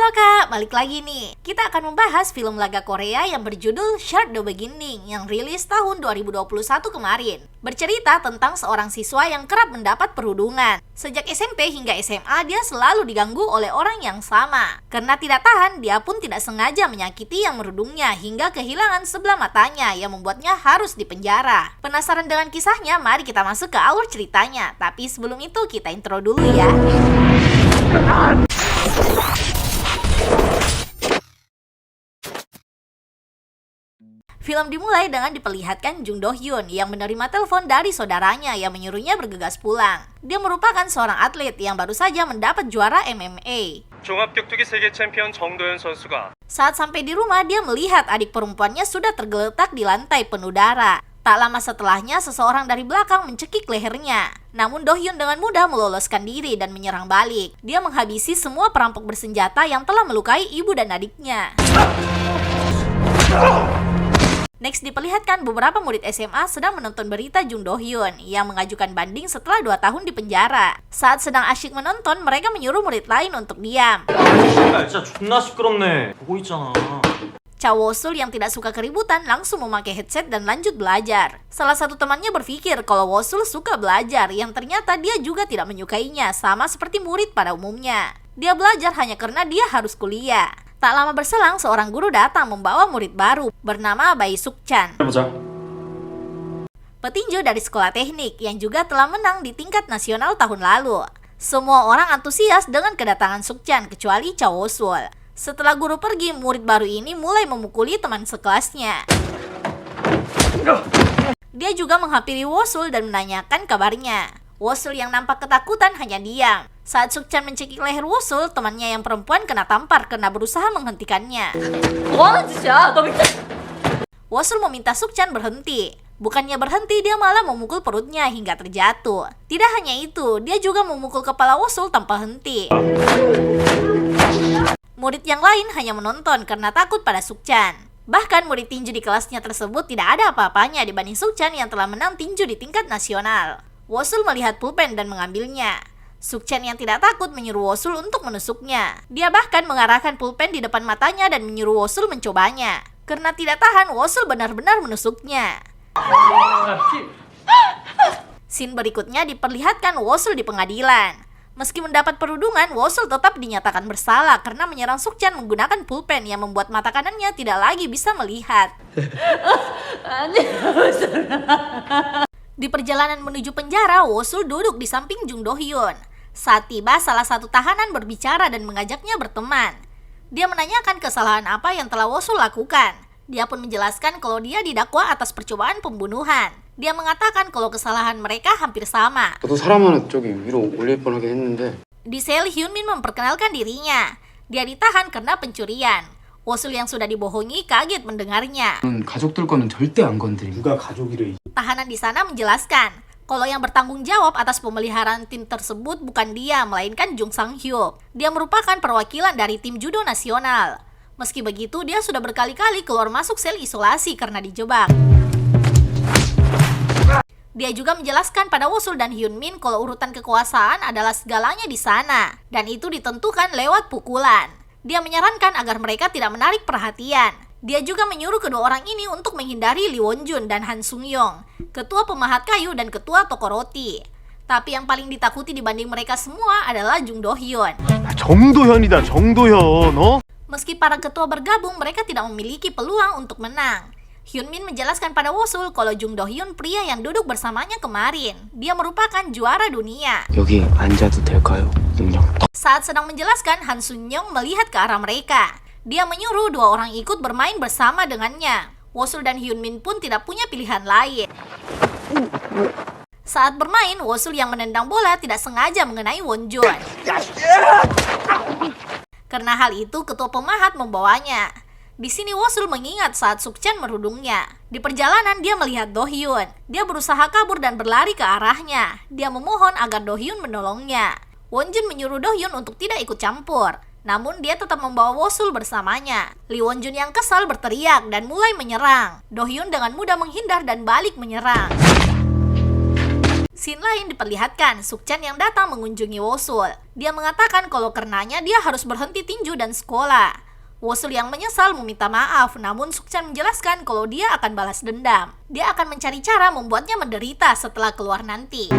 Halo Kak, balik lagi nih. Kita akan membahas film laga Korea yang berjudul Start the Beginning yang rilis tahun 2021 kemarin. Bercerita tentang seorang siswa yang kerap mendapat perundungan. Sejak SMP hingga SMA dia selalu diganggu oleh orang yang sama. Karena tidak tahan, dia pun tidak sengaja menyakiti yang merundungnya hingga kehilangan sebelah matanya yang membuatnya harus dipenjara. Penasaran dengan kisahnya? Mari kita masuk ke alur ceritanya. Tapi sebelum itu kita intro dulu ya. Film dimulai dengan diperlihatkan Jung Do Hyun yang menerima telepon dari saudaranya yang menyuruhnya bergegas pulang. Dia merupakan seorang atlet yang baru saja mendapat juara MMA. 종합격투기 세계 챔피언 정도현 선수가 Saat sampai di rumah, dia melihat adik perempuannya sudah tergeletak di lantai penuh darah. Tak lama setelahnya, seseorang dari belakang mencekik lehernya. Namun Do Hyun dengan mudah meloloskan diri dan menyerang balik. Dia menghabisi semua perampok bersenjata yang telah melukai ibu dan adiknya. Next diperlihatkan beberapa murid SMA sedang menonton berita Jung Do Hyun yang mengajukan banding setelah 2 tahun di penjara. Saat sedang asyik menonton, mereka menyuruh murid lain untuk diam. 진짜 존나 시끄럽네. 보고 있잖아. Cha Woo-sul yang tidak suka keributan langsung memakai headset dan lanjut belajar. Salah satu temannya berpikir kalau Woo-sul suka belajar, yang ternyata dia juga tidak menyukainya, sama seperti murid pada umumnya. Dia belajar hanya karena dia harus kuliah. Tak lama berselang, seorang guru datang membawa murid baru bernama Bae Suk-chan, petinju dari sekolah teknik yang juga telah menang di tingkat nasional tahun lalu. Semua orang antusias dengan kedatangan Suk-chan kecuali Cha Woo-sul. Setelah guru pergi, murid baru ini mulai memukuli teman sekelasnya. Dia juga menghampiri Woo-sul dan menanyakan kabarnya. Woo-sul yang nampak ketakutan hanya diam. Saat Suk-chan mencekik leher Woo-sul, temannya yang perempuan kena tampar karena berusaha menghentikannya. Woo-sul meminta Suk-chan berhenti. Bukannya berhenti, dia malah memukul perutnya hingga terjatuh. Tidak hanya itu, dia juga memukul kepala Woo-sul tanpa henti. Murid yang lain hanya menonton karena takut pada Suk-chan. Bahkan murid tinju di kelasnya tersebut tidak ada apa-apanya dibanding Suk-chan yang telah menang tinju di tingkat nasional. Woo-sul melihat pulpen dan mengambilnya. Suk-chan yang tidak takut menyuruh Woo-sul untuk menusuknya. Dia bahkan mengarahkan pulpen di depan matanya dan menyuruh Woo-sul mencobanya. Karena tidak tahan, Woo-sul benar-benar menusuknya. Scene berikutnya diperlihatkan Woo-sul di pengadilan. Meski mendapat perundungan, Woo-sul tetap dinyatakan bersalah karena menyerang Suk-chan menggunakan pulpen yang membuat mata kanannya tidak lagi bisa melihat. Di perjalanan menuju penjara, Woo-sul duduk di samping Jung Do Hyun. Saat tiba, salah satu tahanan berbicara dan mengajaknya berteman. Dia menanyakan kesalahan apa yang telah Woo-sul lakukan. Dia pun menjelaskan kalau dia didakwa atas percobaan pembunuhan. Dia mengatakan kalau kesalahan mereka hampir sama. 저도 사람 하나 저기 위로 올릴 뻔하게 했는데. Di sel, Hyunmin memperkenalkan dirinya. Dia ditahan karena pencurian. Woo-sul yang sudah dibohongi kaget mendengarnya. 가족들 거는 절대 안 건드림. 누가 가족이래. Tahanan di sana menjelaskan kalau yang bertanggung jawab atas pemeliharaan tim tersebut bukan dia, melainkan Jung Sang-hyuk. Dia merupakan perwakilan dari tim judo nasional. Meski begitu, dia sudah berkali-kali keluar masuk sel isolasi karena dijebak. Dia juga menjelaskan pada Woo-sul dan Hyunmin kalau urutan kekuasaan adalah segalanya di sana, dan itu ditentukan lewat pukulan. Dia menyarankan agar mereka tidak menarik perhatian. Dia juga menyuruh kedua orang ini untuk menghindari Lee Won-jun dan Han Sung-yong, ketua pemahat kayu dan ketua toko roti. Tapi yang paling ditakuti dibanding mereka semua adalah Jung Do Hyun. 정도현이다, 정도현, 어? Meski para ketua bergabung, mereka tidak memiliki peluang untuk menang. Hyunmin menjelaskan pada Woo-sul kalau Jung Do Hyun, pria yang duduk bersamanya kemarin, dia merupakan juara dunia. 여기 앉아도 될까요? 능력. Saat sedang menjelaskan, Han Sung-yong melihat ke arah mereka. Dia menyuruh dua orang ikut bermain bersama dengannya. Woo-sul dan Hyunmin pun tidak punya pilihan lain. Saat bermain, Woo-sul yang menendang bola tidak sengaja mengenai Won-jun. Karena hal itu, ketua pemahat membawanya. Di sini Woo-sul mengingat saat Suk-chan merundungnya. Di perjalanan dia melihat Do Hyun. Dia berusaha kabur dan berlari ke arahnya. Dia memohon agar Do Hyun menolongnya. Won-jun menyuruh Do Hyun untuk tidak ikut campur. Namun dia tetap membawa Woo-sul bersamanya. Lee Won-jun yang kesal berteriak dan mulai menyerang. Do Hyun dengan mudah menghindar dan balik menyerang. Scene lain diperlihatkan Sukchan yang datang mengunjungi Wosul. Dia mengatakan kalau karenanya dia harus berhenti tinju dan sekolah. Wosul yang menyesal meminta maaf, namun Sukchan menjelaskan kalau dia akan balas dendam. Dia akan mencari cara membuatnya menderita setelah keluar nanti.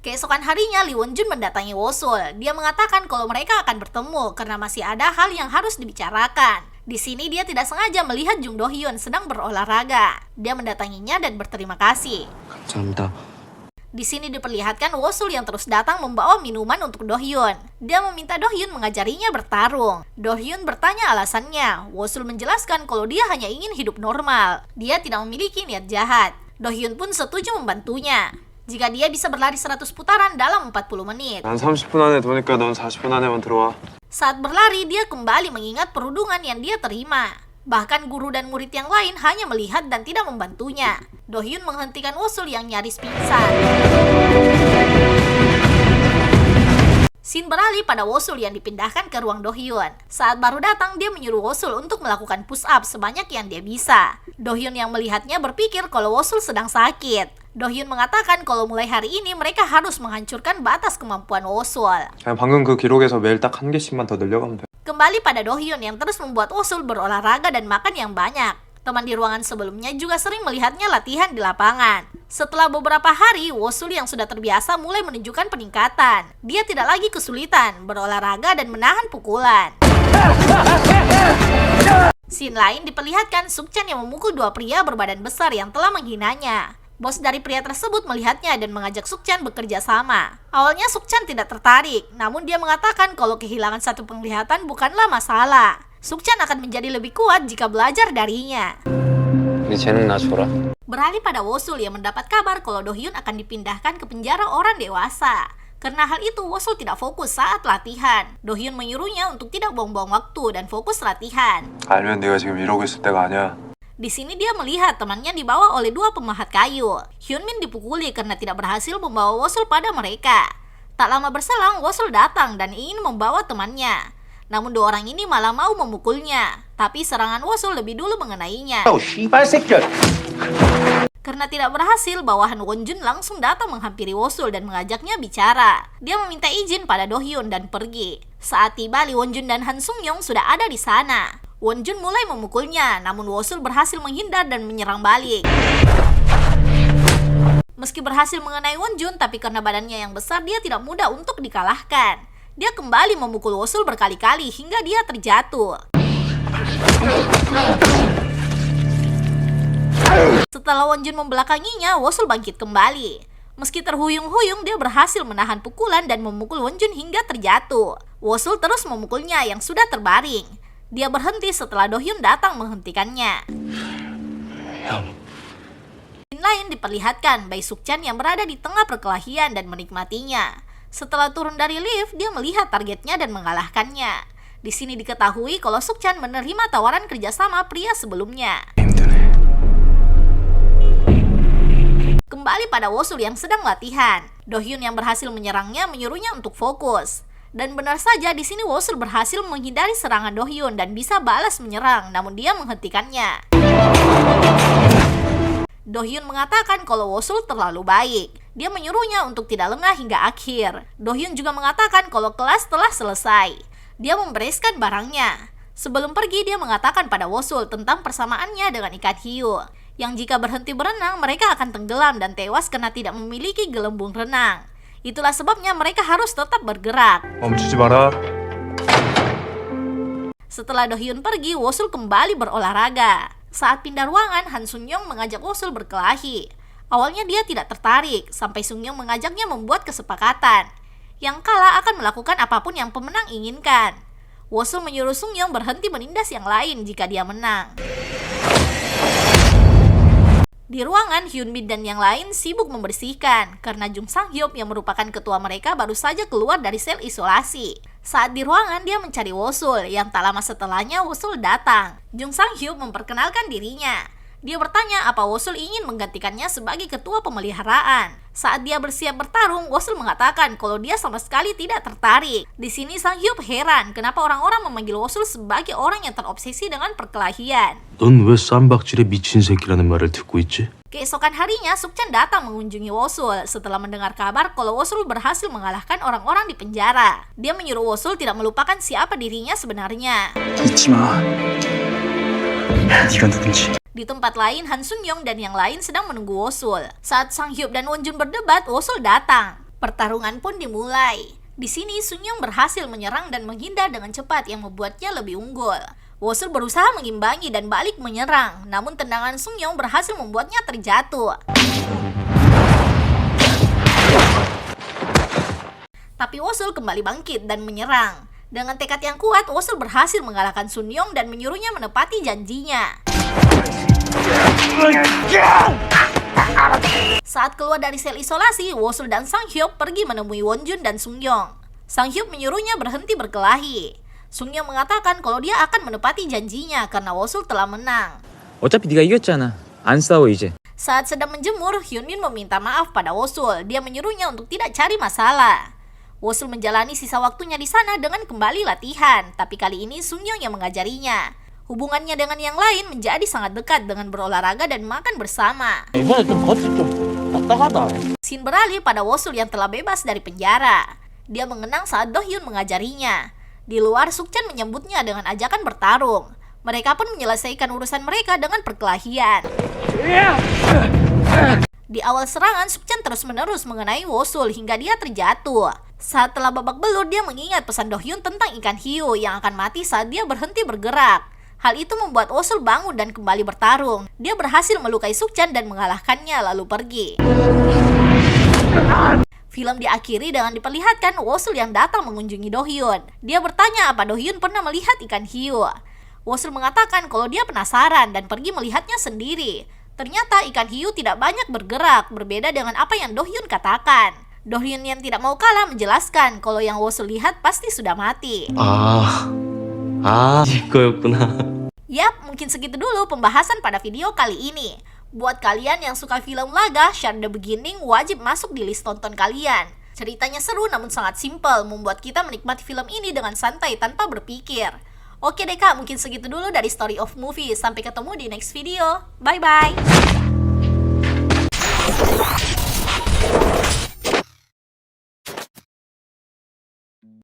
Keesokan harinya, Lee Won-jun mendatangi Wosul. Dia mengatakan kalau mereka akan bertemu karena masih ada hal yang harus dibicarakan. Di sini dia tidak sengaja melihat Jung Do Hyun sedang berolahraga. Dia mendatanginya dan berterima kasih. 감사합니다. Di sini diperlihatkan Wosul yang terus datang membawa minuman untuk Do Hyun. Dia meminta Do Hyun mengajarinya bertarung. Do Hyun bertanya alasannya. Wosul menjelaskan kalau dia hanya ingin hidup normal. Dia tidak memiliki niat jahat. Do Hyun pun setuju membantunya jika dia bisa berlari 100 putaran dalam 40 menit. 난 30분 안에 도니까 넌 40분 안에만 들어와. Saat berlari, dia kembali mengingat perundungan yang dia terima. Bahkan guru dan murid yang lain hanya melihat dan tidak membantunya. Do Hyun menghentikan Wosul yang nyaris pingsan. Scene beralih pada Wosul yang dipindahkan ke ruang Do Hyun. Saat baru datang, dia menyuruh Wosul untuk melakukan push up sebanyak yang dia bisa. Do Hyun yang melihatnya berpikir kalau Wosul sedang sakit. Do Hyun mengatakan kalau mulai hari ini mereka harus menghancurkan batas kemampuan Wosul. 그냥 방금 그 기록에서 매일 딱 한 개씩만 더 늘려가면 돼. Kembali pada Do Hyun yang terus membuat Wosul berolahraga dan makan yang banyak. Teman di ruangan sebelumnya juga sering melihatnya latihan di lapangan. Setelah beberapa hari, Wosul yang sudah terbiasa mulai menunjukkan peningkatan. Dia tidak lagi kesulitan berolahraga dan menahan pukulan. Scene lain diperlihatkan Sukchan yang memukul dua pria berbadan besar yang telah menghinanya. Bos dari pria tersebut melihatnya dan mengajak Sukchan bekerja sama. Awalnya Sukchan tidak tertarik, namun dia mengatakan kalau kehilangan satu penglihatan bukanlah masalah. Sukchan akan menjadi lebih kuat jika belajar darinya. 네 재능 나 줘라. Beralih pada Wosul yang mendapat kabar kalau Do Hyun akan dipindahkan ke penjara orang dewasa. Karena hal itu, Wosul tidak fokus saat latihan. Do Hyun menyuruhnya untuk tidak buang-buang waktu dan fokus latihan. 알면 네가 지금 이러고 있을 때가 아니야. Di sini dia melihat temannya dibawa oleh dua pemahat kayu. Hyunmin dipukuli karena tidak berhasil membawa Wosul pada mereka. Tak lama berselang, Wosul datang dan ingin membawa temannya. Namun dua orang ini malah mau memukulnya. Tapi serangan Wosul lebih dulu mengenainya. Karena tidak berhasil, bawahan Won-jun langsung datang menghampiri Wosul dan mengajaknya bicara. Dia meminta izin pada Do Hyun dan pergi. Saat tiba, Lee Won-jun dan Han Sung-yong sudah ada di sana. Won-jun mulai memukulnya, namun Wosul berhasil menghindar dan menyerang balik. Meski berhasil mengenai Won-jun, tapi karena badannya yang besar, dia tidak mudah untuk dikalahkan. Dia kembali memukul Wosul berkali-kali hingga dia terjatuh. Setelah Won-jun membelakanginya, Wosul bangkit kembali. Meski terhuyung-huyung, dia berhasil menahan pukulan dan memukul Won-jun hingga terjatuh. Wosul terus memukulnya yang sudah terbaring. Dia berhenti setelah Do Hyun datang menghentikannya. Scene lain diperlihatkan Bae Sukchan yang berada di tengah perkelahian dan menikmatinya. Setelah turun dari lift, dia melihat targetnya dan mengalahkannya. Di sini diketahui kalau Sukchan menerima tawaran kerjasama pria sebelumnya. Kembali pada Wosul yang sedang latihan. Do Hyun yang berhasil menyerangnya menyuruhnya untuk fokus. Dan benar saja di sini Wosul berhasil menghindari serangan Do Hyun dan bisa balas menyerang, namun dia menghentikannya. Do Hyun mengatakan kalau Wosul terlalu baik. Dia menyuruhnya untuk tidak lengah hingga akhir. Do Hyun juga mengatakan kalau kelas telah selesai. Dia membereskan barangnya. Sebelum pergi, dia mengatakan pada Wosul tentang persamaannya dengan ikan hiu, yang jika berhenti berenang, mereka akan tenggelam dan tewas karena tidak memiliki gelembung renang. Itulah sebabnya mereka harus tetap bergerak. 멈추지 마라. Setelah Do Hyun pergi, Wosul kembali berolahraga. Saat pindah ruangan, Han Sung-yong mengajak Wosul berkelahi. Awalnya dia tidak tertarik, sampai Sung-yong mengajaknya membuat kesepakatan. Yang kalah akan melakukan apapun yang pemenang inginkan. Wosul menyuruh Sung-yong berhenti menindas yang lain jika dia menang. Di ruangan, Hyunmin dan yang lain sibuk membersihkan karena Jung Sang-hyuk yang merupakan ketua mereka baru saja keluar dari sel isolasi. Saat di ruangan, dia mencari Wosul yang tak lama setelahnya Wosul datang. Jung Sang-hyuk memperkenalkan dirinya. Dia bertanya apa Wosul ingin menggantikannya sebagai ketua pemeliharaan. Saat dia bersiap bertarung, Wosul mengatakan kalau dia sama sekali tidak tertarik. Di sini Sang-hyuk heran kenapa orang-orang memanggil Wosul sebagai orang yang terobsesi dengan perkelahian. 넌 왜 쌈박질에 미친 새끼라는 말을 듣고 있지? Keesokan harinya, Sukchan datang mengunjungi Wosul setelah mendengar kabar kalau Wosul berhasil mengalahkan orang-orang di penjara. Dia menyuruh Wosul tidak melupakan siapa dirinya sebenarnya. 잊지 마. 네가 누군지. Di tempat lain, Han Sung-yong dan yang lain sedang menunggu Wosul. Saat Sang Hyuk dan Won Jun berdebat, Wosul datang. Pertarungan pun dimulai. Di sini, Sung-yong berhasil menyerang dan menghindar dengan cepat yang membuatnya lebih unggul. Wosul berusaha mengimbangi dan balik menyerang, namun tendangan Sung-yong berhasil membuatnya terjatuh. Tapi Wosul kembali bangkit dan menyerang. Dengan tekad yang kuat, Wosul berhasil mengalahkan Sun-yong dan menyuruhnya menepati janjinya. Saat keluar dari sel isolasi, Wosul dan Sang Hyuk pergi menemui Won Jun dan Sung-yong. Sang Hyuk menyuruhnya berhenti berkelahi. Sung-yong mengatakan kalau dia akan menepati janjinya karena Wosul telah menang. 어차피 네가 이겼잖아. 안 싸워 이제. Saat sedang menjemur, Hyun-min meminta maaf pada Wosul. Dia menyuruhnya untuk tidak cari masalah. Wosul menjalani sisa waktunya di sana dengan kembali latihan, tapi kali ini Sung-yong yang mengajarinya. Hubungannya dengan yang lain menjadi sangat dekat dengan berolahraga dan makan bersama. 이번에 좀 겉이 좀 딱딱하다. Scene beralih pada Wosul yang telah bebas dari penjara. Dia mengenang saat Do-hyun mengajarinya. Di luar, Sukchan menyambutnya dengan ajakan bertarung. Mereka pun menyelesaikan urusan mereka dengan perkelahian. Di awal serangan, Sukchan terus-menerus mengenai Wosul hingga dia terjatuh. Saat telah babak belur, dia mengingat pesan Do-hyun tentang ikan hiu yang akan mati saat dia berhenti bergerak. Hal itu membuat Wosul bangun dan kembali bertarung. Dia berhasil melukai Sukchan dan mengalahkannya lalu pergi. Film diakhiri dengan diperlihatkan Wosul yang datang mengunjungi Do-hyun. Dia bertanya apa Do-hyun pernah melihat ikan hiu. Wosul mengatakan kalau dia penasaran dan pergi melihatnya sendiri. Ternyata ikan hiu tidak banyak bergerak, berbeda dengan apa yang Do-hyun katakan. Do-hyun yang tidak mau kalah menjelaskan kalau yang Wosul lihat pasti sudah mati. 이거였구나. Yap, mungkin segitu dulu pembahasan pada video kali ini. Buat kalian yang suka film laga, Share the Beginning wajib masuk di list tonton kalian. Ceritanya seru namun sangat simpel, membuat kita menikmati film ini dengan santai tanpa berpikir. Oke deh kak, mungkin segitu dulu dari Story of Movie. Sampai ketemu di next video. Bye-bye.